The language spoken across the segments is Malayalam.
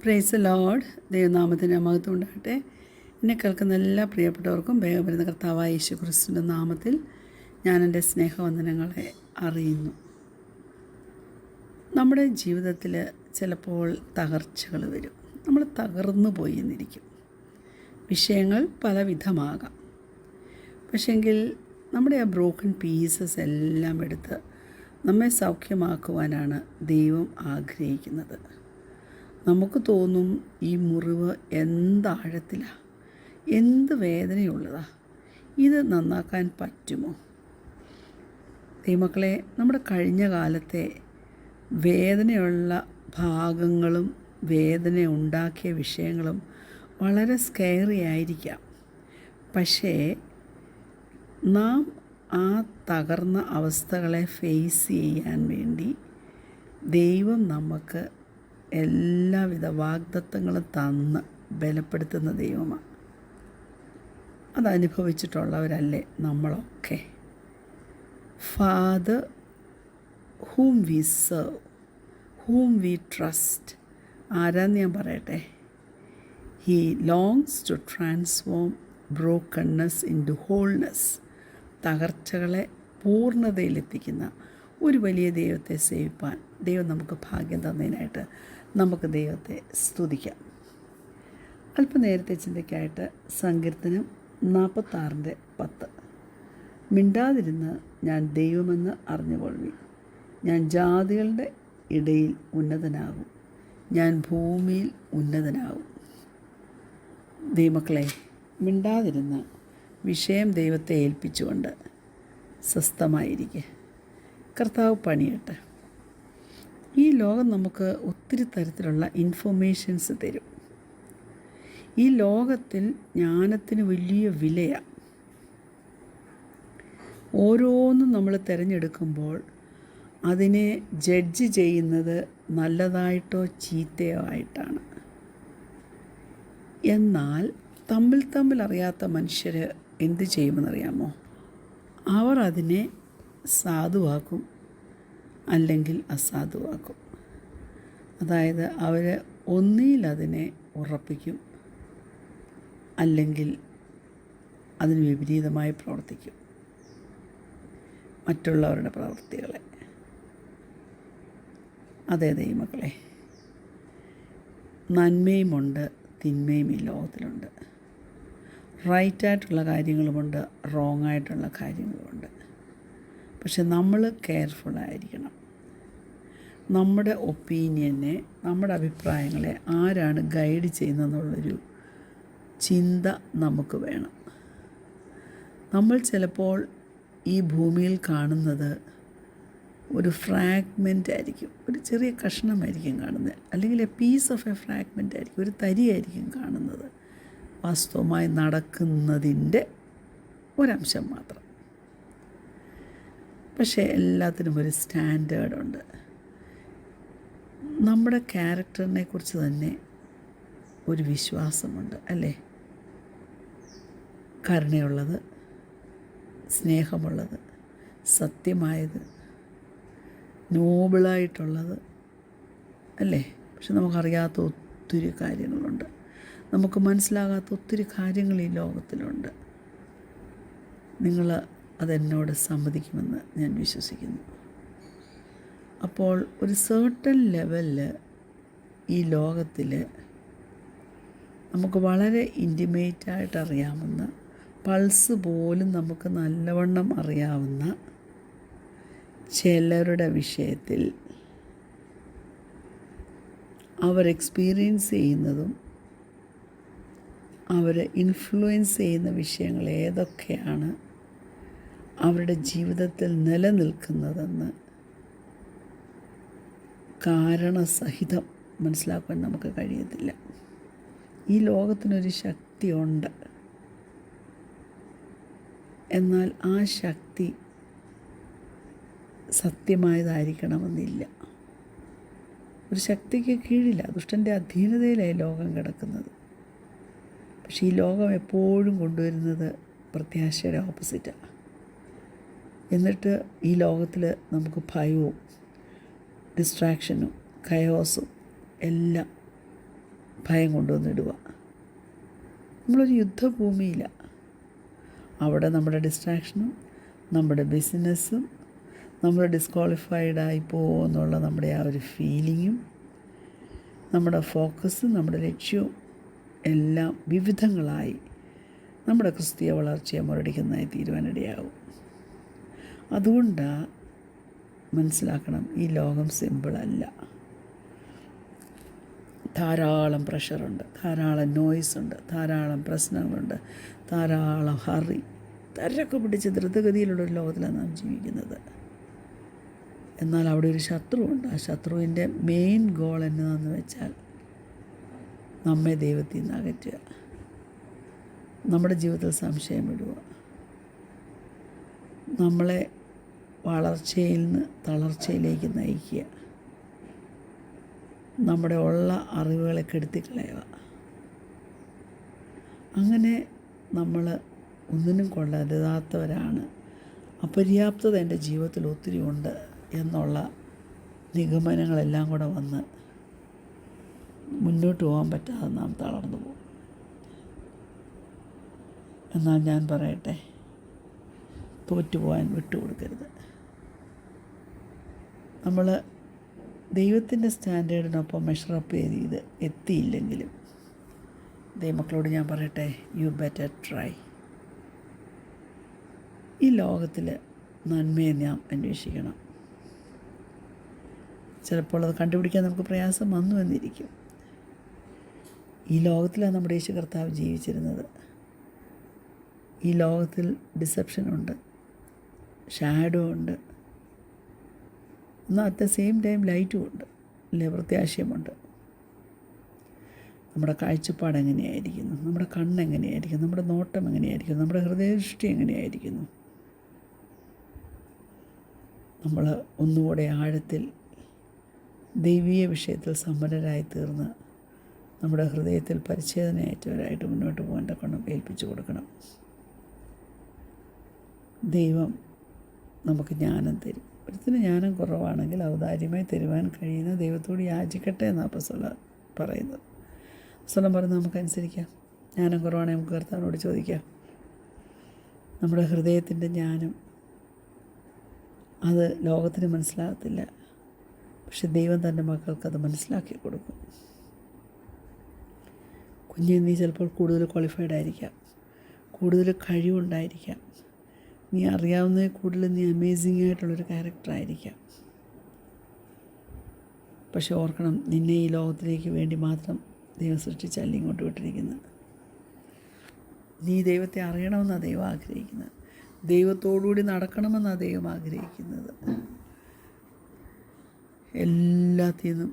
Praise the Lord. ദൈവനാമത്തിന് മഹത്വം ഉണ്ടാകട്ടെ. എന്നെ കേൾക്കുന്ന എല്ലാ പ്രിയപ്പെട്ടവർക്കും വേഗം വരുന്ന കർത്താവായ യേശു ക്രിസ്തുവിൻ്റെ നാമത്തിൽ ഞാൻ എൻ്റെ സ്നേഹവന്ദനങ്ങളെ അറിയുന്നു. നമ്മുടെ ജീവിതത്തിൽ ചിലപ്പോൾ തകർച്ചകൾ വരും. നമ്മൾ തകർന്നു പോയി എന്നിരിക്കും. വിഷയങ്ങൾ പലവിധമാകാം. പക്ഷെങ്കിൽ നമ്മുടെ ആ ബ്രോക്കൺ പീസസ് എല്ലാം എടുത്ത് നമ്മെ സൗഖ്യമാക്കുവാനാണ് ദൈവം ആഗ്രഹിക്കുന്നത്. നമുക്ക് തോന്നും, ഈ മുറിവ് എന്താഴത്തിലാണ്, എന്ത് വേദനയുള്ളതാണ്, ഇത് നന്നാക്കാൻ പറ്റുമോ? ദൈവമക്കളെ, നമ്മുടെ കഴിഞ്ഞ കാലത്തെ വേദനയുള്ള ഭാഗങ്ങളും വേദന ഉണ്ടാക്കിയ വിഷയങ്ങളും വളരെ സ്കെയറി ആയിരിക്കാം. പക്ഷേ നാം ആ തകർന്ന അവസ്ഥകളെ ഫേസ് ചെയ്യാൻ വേണ്ടി ദൈവം നമുക്ക് എല്ലാവിധ വാഗ്ദത്തങ്ങളും തന്ന് ബലപ്പെടുത്തുന്ന ദൈവമാണ്. അതനുഭവിച്ചിട്ടുള്ളവരല്ലേ നമ്മളൊക്കെ. Father whom we serve, whom we trust, ആരാന്ന് ഞാൻ പറയട്ടെ. He longs to transform brokenness into wholeness. തകർച്ചകളെ പൂർണ്ണതയിലെത്തിക്കുന്ന ഒരു വലിയ ദൈവത്തെ സേവിപ്പാൻ ദൈവം നമുക്ക് ഭാഗ്യം തന്നതിനായിട്ട് നമുക്ക് ദൈവത്തെ സ്തുതിക്കാം. അല്പനേരത്തെ ചിന്തയ്ക്കായിട്ട് സങ്കീർത്തനം 46:10. മിണ്ടാതിരുന്ന് ഞാൻ ദൈവമെന്ന് അറിഞ്ഞുകൊള്ളുവിൻ. ഞാൻ ജാതികളുടെ ഇടയിൽ ഉന്നതനാകും, ഞാൻ ഭൂമിയിൽ ഉന്നതനാകും. ദൈവമക്കളെ, മിണ്ടാതിരുന്ന് വിഷയം ദൈവത്തെ ഏൽപ്പിച്ചുകൊണ്ട് സ്വസ്ഥമായിരിക്കുക. കർത്താവ് പണിയട്ടെ. ഈ ലോകം നമുക്ക് ഒത്തിരി തരത്തിലുള്ള ഇൻഫർമേഷൻസ് തരും. ഈ ലോകത്തിൽ ജ്ഞാനത്തിന് വലിയ വിലയാണ്. ഓരോന്നും നമ്മൾ തിരഞ്ഞെടുക്കുമ്പോൾ അതിനെ ജഡ്ജ് ചെയ്യുന്നത് നല്ലതായിട്ടോ ചീത്തയോ ആയിട്ടാണ്. എന്നാൽ തമ്മിൽ അറിയാത്ത മനുഷ്യർ എന്ത് ചെയ്യുമെന്നറിയാമോ? അവർ അതിനെ സാധുവാക്കും, അല്ലെങ്കിൽ അസാധുവാക്കും. അതായത് അവർ ഒന്നിൽ അതിനെ ഉറപ്പിക്കും, അല്ലെങ്കിൽ അതിന് വിപരീതമായി പ്രവർത്തിക്കും മറ്റുള്ളവരുടെ പ്രവൃത്തികളെ. അതേ ദൈവമക്കളെ, നന്മയുമുണ്ട് തിന്മയും ഈ ലോകത്തിലുണ്ട്. റൈറ്റായിട്ടുള്ള കാര്യങ്ങളുമുണ്ട്, റോങ് ആയിട്ടുള്ള കാര്യങ്ങളുമുണ്ട്. പക്ഷെ നമ്മൾ കെയർഫുള്ളായിരിക്കണം. നമ്മുടെ ഒപ്പീനിയനെ, നമ്മുടെ അഭിപ്രായങ്ങളെ ആരാണ് ഗൈഡ് ചെയ്യുന്നതെന്നുള്ളൊരു ചിന്ത നമുക്ക് വേണം. നമ്മൾ ചിലപ്പോൾ ഈ ഭൂമിയിൽ കാണുന്നത് ഒരു ഫ്രാഗ്മെൻ്റ് ആയിരിക്കും, ഒരു ചെറിയ കഷ്ണമായിരിക്കും കാണുന്നത്, അല്ലെങ്കിൽ a piece of a fragment ആയിരിക്കും, ഒരു തരിയായിരിക്കും കാണുന്നത്. വാസ്തവമായി നടക്കുന്നതിൻ്റെ ഒരംശം മാത്രം. പക്ഷേ എല്ലാത്തിനും ഒരു സ്റ്റാൻഡേർഡുണ്ട്. നമ്മുടെ ക്യാരക്ടറിനെ കുറിച്ച് തന്നെ ഒരു വിശ്വാസമുണ്ട്, അല്ലേ? കരുണയുള്ളത്, സ്നേഹമുള്ളത്, സത്യമായത്, നോബിളായിട്ടുള്ളത്, അല്ലേ? പക്ഷെ നമുക്കറിയാത്ത ഒത്തിരി കാര്യങ്ങളുണ്ട്, നമുക്ക് മനസ്സിലാകാത്ത ഒത്തിരി കാര്യങ്ങൾ ഈ ലോകത്തിലുണ്ട്. നിങ്ങൾ അതെന്നോട് സമ്മതിക്കുമെന്ന് ഞാൻ വിശ്വസിക്കുന്നു. അപ്പോൾ ഒരു സർട്ടൻ ലെവലിൽ ഈ ലോകത്തിൽ നമുക്ക് വളരെ ഇൻറ്റിമേറ്റായിട്ട് അറിയാവുന്ന, പൾസ് പോലും നമുക്ക് നല്ലവണ്ണം അറിയാവുന്ന ചിലരുടെ വിഷയത്തിൽ അവർ എക്സ്പീരിയൻസ് ചെയ്യുന്നതും അവർ ഇൻഫ്ലുവൻസ് ചെയ്യുന്ന വിഷയങ്ങൾ ഏതൊക്കെയാണ് അവരുടെ ജീവിതത്തിൽ നിലനിൽക്കുന്നതെന്ന് കാരണസഹിതം മനസ്സിലാക്കാൻ നമുക്ക് കഴിയത്തില്ല. ഈ ലോകത്തിനൊരു ശക്തിയുണ്ട്. എന്നാൽ ആ ശക്തി സത്യമായതായിരിക്കണമെന്നില്ല. ഒരു ശക്തിക്ക് കീഴില്ല, ദുഷ്ടൻ്റെ അധീനതയിലായി ലോകം കിടക്കുന്നത്. പക്ഷേ ഈ ലോകം എപ്പോഴും കൊണ്ടുവരുന്നത് പ്രത്യാശയുടെ ഓപ്പോസിറ്റാണ്. എന്നിട്ട് ഈ ലോകത്തിൽ നമുക്ക് ഭയവും ഡിസ്ട്രാക്ഷനും കയോസും എല്ലാം ഭയം കൊണ്ടുവന്നിടുക. നമ്മളൊരു യുദ്ധഭൂമിയിലാണ്. അവിടെ നമ്മുടെ ഡിസ്ട്രാക്ഷനും നമ്മുടെ ബിസിനസ്സും നമ്മൾ ഡിസ്ക്വാളിഫൈഡായി പോകുമെന്നുള്ള നമ്മുടെ ആ ഒരു ഫീലിങ്ങും നമ്മുടെ ഫോക്കസും നമ്മുടെ ലക്ഷ്യവും എല്ലാം വിവിധങ്ങളായി നമ്മുടെ ക്രിസ്തീയ വളർച്ചയെ മുരടിക്കുന്നതായി തീരുവാനിടയാകും. അതുകൊണ്ടാണ് മനസ്സിലാക്കണം, ഈ ലോകം സിമ്പിളല്ല. ധാരാളം പ്രഷറുണ്ട്, ധാരാളം നോയ്സുണ്ട്, ധാരാളം പ്രശ്നങ്ങളുണ്ട്, ധാരാളം ഹറി, തിരക്ക് പിടിച്ച് ദ്രുതഗതിയിലുള്ളൊരു ലോകത്തിലാണ് നാം ജീവിക്കുന്നത്. എന്നാൽ അവിടെ ഒരു ശത്രുവുണ്ട്. ആ ശത്രുവിൻ്റെ മെയിൻ ഗോൾ എന്നതാണെന്ന് വെച്ചാൽ നമ്മെ ദൈവത്തിൽ നിന്ന് അകറ്റുക, നമ്മുടെ ജീവിതത്തിൽ സംശയം ഇടുക, നമ്മളെ വളർച്ചയിൽ നിന്ന് തളർച്ചയിലേക്ക് നയിക്കുക, നമ്മുടെ ഉള്ള അറിവുകളെ കെടുത്തിക്കളയുക. അങ്ങനെ നമ്മൾ ഒന്നിനും കൊള്ളരുതാത്തവരാണ്, അപര്യാപ്തത എൻ്റെ ജീവിതത്തിൽ ഒത്തിരി ഉണ്ട് എന്നുള്ള നിഗമനങ്ങളെല്ലാം കൂടെ വന്ന് മുന്നോട്ട് പോകാൻ പറ്റാതെ നാം തളർന്നു പോകും. എന്നാൽ ഞാൻ പറയട്ടെ, തോറ്റുപോകാൻ വിട്ടുകൊടുക്കരുത്. നമ്മൾ ദൈവത്തിൻ്റെ സ്റ്റാൻഡേർഡിനൊപ്പം മെഷറപ്പ് ചെയ്ത് എത്തിയില്ലെങ്കിലും ദൈവമക്കളോട് ഞാൻ പറയട്ടെ, യു ബെറ്റർ ട്രൈ. ഈ ലോകത്തിൽ നന്മയെ നാം അന്വേഷിക്കണം. ചിലപ്പോൾ അത് കണ്ടുപിടിക്കാൻ നമുക്ക് പ്രയാസം വന്നു എന്നിരിക്കും. ഈ ലോകത്തിലാണ് നമ്മുടെ യേശു കർത്താവ് ജീവിച്ചിരുന്നത്. ഈ ലോകത്തിൽ ഡിസെപ്ഷനുണ്ട്, ഷാഡോ ഉണ്ട്, എന്നാൽ അറ്റ് ദ സെയിം ടൈം ലൈറ്റും ഉണ്ട്, അല്ലേ, പ്രത്യാശയമുണ്ട്. നമ്മുടെ കാഴ്ചപ്പാട് എങ്ങനെയായിരിക്കുന്നു, നമ്മുടെ കണ്ണെങ്ങനെയായിരിക്കും, നമ്മുടെ നോട്ടം എങ്ങനെയായിരിക്കുന്നു, നമ്മുടെ ഹൃദയദൃഷ്ടി എങ്ങനെയായിരിക്കുന്നു. നമ്മൾ ഒന്നുകൂടെ ആഴത്തിൽ ദൈവീയ വിഷയത്തിൽ സമ്പന്നരായി തീർന്ന് നമ്മുടെ ഹൃദയത്തിൽ പരിച്ഛേദനയേറ്റവരായിട്ട് മുന്നോട്ട് പോകാൻ തക്കണം ഏൽപ്പിച്ചു കൊടുക്കണം. ദൈവം നമുക്ക് ജ്ഞാനം തരും. ഒരുത്തിന് ജ്ഞാനം കുറവാണെങ്കിൽ ഔദാര്യമായി തരുവാൻ കഴിയുന്ന ദൈവത്തോട് യാചിക്കട്ടെ എന്നാണ് അപ്പോസ്തലൻ പറയുന്നത്. അപ്പോസ്തലൻ പറയുന്നത് നമുക്കനുസരിക്കാം. ജ്ഞാനം കുറവാണെങ്കിൽ നമുക്ക് കർത്താവിനോട് ചോദിക്കാം. നമ്മുടെ ഹൃദയത്തിൻ്റെ ജ്ഞാനം അത് ലോകത്തിന് മനസ്സിലാകത്തില്ല, പക്ഷെ ദൈവം തൻ്റെ മക്കൾക്കത് മനസ്സിലാക്കി കൊടുക്കും. കുഞ്ഞ് നീ ചിലപ്പോൾ കൂടുതൽ ക്വാളിഫൈഡ് ആയിരിക്കാം, കൂടുതൽ കഴിവുണ്ടായിരിക്കാം, നീ അറിയാവുന്നതിൽ കൂടുതൽ നീ അമേസിങ് ആയിട്ടുള്ളൊരു ക്യാരക്ടറായിരിക്കാം. പക്ഷെ ഓർക്കണം, നിന്നെ ഈ ലോകത്തിലേക്ക് വേണ്ടി മാത്രം ദൈവം സൃഷ്ടിച്ചല്ല ഇങ്ങോട്ട് വിട്ടിരിക്കുന്നത്. നീ ദൈവത്തെ അറിയണമെന്നാണ് ദൈവം ആഗ്രഹിക്കുന്നത്, ദൈവത്തോടുകൂടി നടക്കണമെന്നാണ് ദൈവം ആഗ്രഹിക്കുന്നത്. എല്ലാത്തിൽ നിന്നും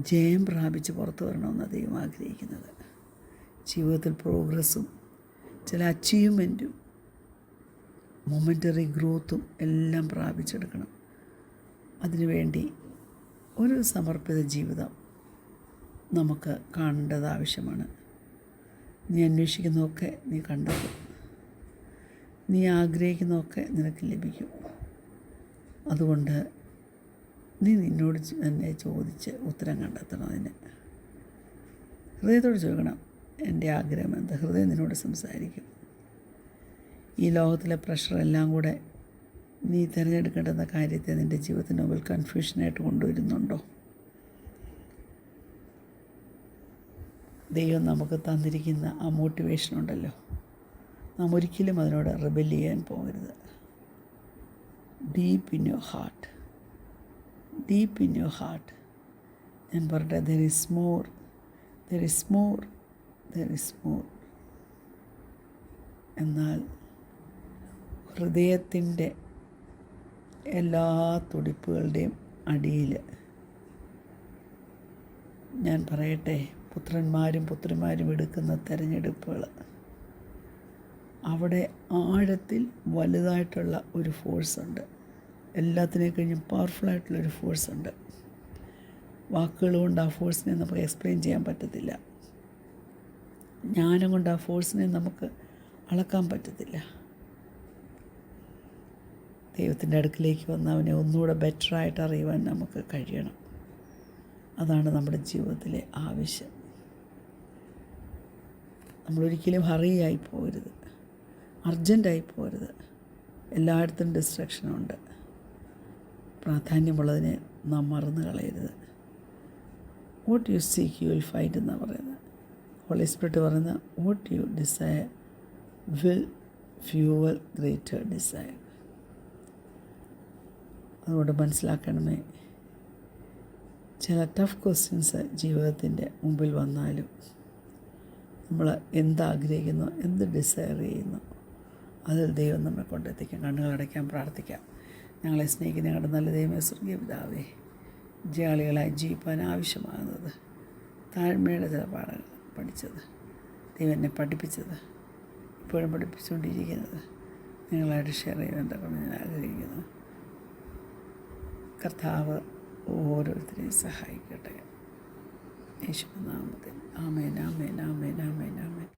ജയം പ്രാപിച്ച് പുറത്തു വരണമെന്നാണ് ദൈവം ആഗ്രഹിക്കുന്നത്. ജീവിതത്തിൽ പ്രോഗ്രസ്സും ചില അച്ചീവ്മെൻറ്റും മൊമെൻ്ററി ഗ്രോത്തും എല്ലാം പ്രാപിച്ചെടുക്കണം. അതിനുവേണ്ടി ഒരു സമർപ്പിത ജീവിതം നമുക്ക് കാണേണ്ടത് ആവശ്യമാണ്. നീ അന്വേഷിക്കുന്നതൊക്കെ നീ കണ്ടെത്തും, നീ ആഗ്രഹിക്കുന്നതൊക്കെ നിനക്ക് ലഭിക്കും. അതുകൊണ്ട് നീ നിന്നോട് തന്നെ ചോദിച്ച് ഉത്തരം കണ്ടെത്തണം. അതിന് ഹൃദയത്തോട് ചോദിക്കണം, എൻ്റെ ആഗ്രഹം എന്താ? ഹൃദയം നിന്നോട് സംസാരിക്കും. ഈ ലോകത്തിലെ പ്രഷറെല്ലാം കൂടെ നീ തിരഞ്ഞെടുക്കേണ്ടുന്ന കാര്യത്തെ നിൻ്റെ ജീവിതത്തിന് മുമ്പിൽ കൺഫ്യൂഷനായിട്ട് കൊണ്ടുവരുന്നുണ്ടോ? ദൈവം നമുക്ക് തന്നിരിക്കുന്ന ആ മോട്ടിവേഷൻ ഉണ്ടല്ലോ, നാം ഒരിക്കലും അതിനോട് റിബൽ ചെയ്യാൻ പോകരുത്. Deep in your heart, deep in your heart ഞാൻ പറയട്ടെ, there is more, there is more, there is more. എന്നാൽ ഹൃദയത്തിൻ്റെ എല്ലാ തുടിപ്പുകളുടെയും അടിയിൽ ഞാൻ പറയട്ടെ, പുത്രന്മാരും പുത്രിമാരും എടുക്കുന്ന തിരഞ്ഞെടുപ്പുകൾ, അവിടെ ആഴത്തിൽ വലുതായിട്ടുള്ള ഒരു ഫോഴ്സുണ്ട്. എല്ലാത്തിനെ കഴിഞ്ഞും പവർഫുള്ളായിട്ടുള്ളൊരു ഫോഴ്സുണ്ട്. വാക്കുകൾ കൊണ്ട് ആ ഫോഴ്സിനെ നമുക്ക് എക്സ്പ്ലെയിൻ ചെയ്യാൻ പറ്റത്തില്ല. ജ്ഞാനം കൊണ്ട് ആ ഫോഴ്സിനെ നമുക്ക് അളക്കാൻ പറ്റത്തില്ല. ദൈവത്തിൻ്റെ അടുക്കിലേക്ക് വന്ന് അവനെ ഒന്നുകൂടെ ബെറ്ററായിട്ട് അറിയുവാൻ നമുക്ക് കഴിയണം. അതാണ് നമ്മുടെ ജീവിതത്തിലെ ആവശ്യം. നമ്മളൊരിക്കലും ഹറിയായി പോകരുത്, അർജൻറ്റായി പോകരുത്. എല്ലായിടത്തും ഡിസ്ട്രക്ഷനുണ്ട്. പ്രാധാന്യമുള്ളതിനെ നാം മറന്നു കളയരുത്. What you seek you will find എന്നാണ് പറയുന്നത്. ഹോളി സ്പിരിറ്റ് പറയുന്ന what you desire will fuel greater desire. അതുകൊണ്ട് മനസ്സിലാക്കണമേ, ചില ടഫ് ക്വസ്റ്റ്യൻസ് ജീവിതത്തിൻ്റെ മുമ്പിൽ വന്നാലും നമ്മൾ എന്താഗ്രഹിക്കുന്നു, എന്ത് ഡിസയർ ചെയ്യുന്നു, അതിൽ ദൈവം നമ്മെ കൊണ്ടെത്തിക്കും. കണ്ണുകളടയ്ക്കാൻ പ്രാർത്ഥിക്കാം. ഞങ്ങളെ സ്നേഹിക്കുന്ന ഞങ്ങളുടെ നല്ല ദൈവമേ, സ്വർഗീയ പിതാവേ, ജയാളികളായി ജീവിപ്പാൻ ആവശ്യമാകുന്നത് താഴ്മയുടെ ചില പാഠങ്ങൾ പഠിച്ചത്, ദൈവം എന്നെ പഠിപ്പിച്ചത്, ഇപ്പോഴും പഠിപ്പിച്ചുകൊണ്ടിരിക്കുന്നത് നിങ്ങളായിട്ട് ഷെയർ ചെയ്യാൻ കൊണ്ട് ഞാൻ ആഗ്രഹിക്കുന്നു. കർത്താവ് ഓരോരുത്തരെയും സഹായിക്കട്ടെ. യേശുവിന്റെ നാമത്തിൽ ആമേൻ, ആമേൻ, ആമേൻ.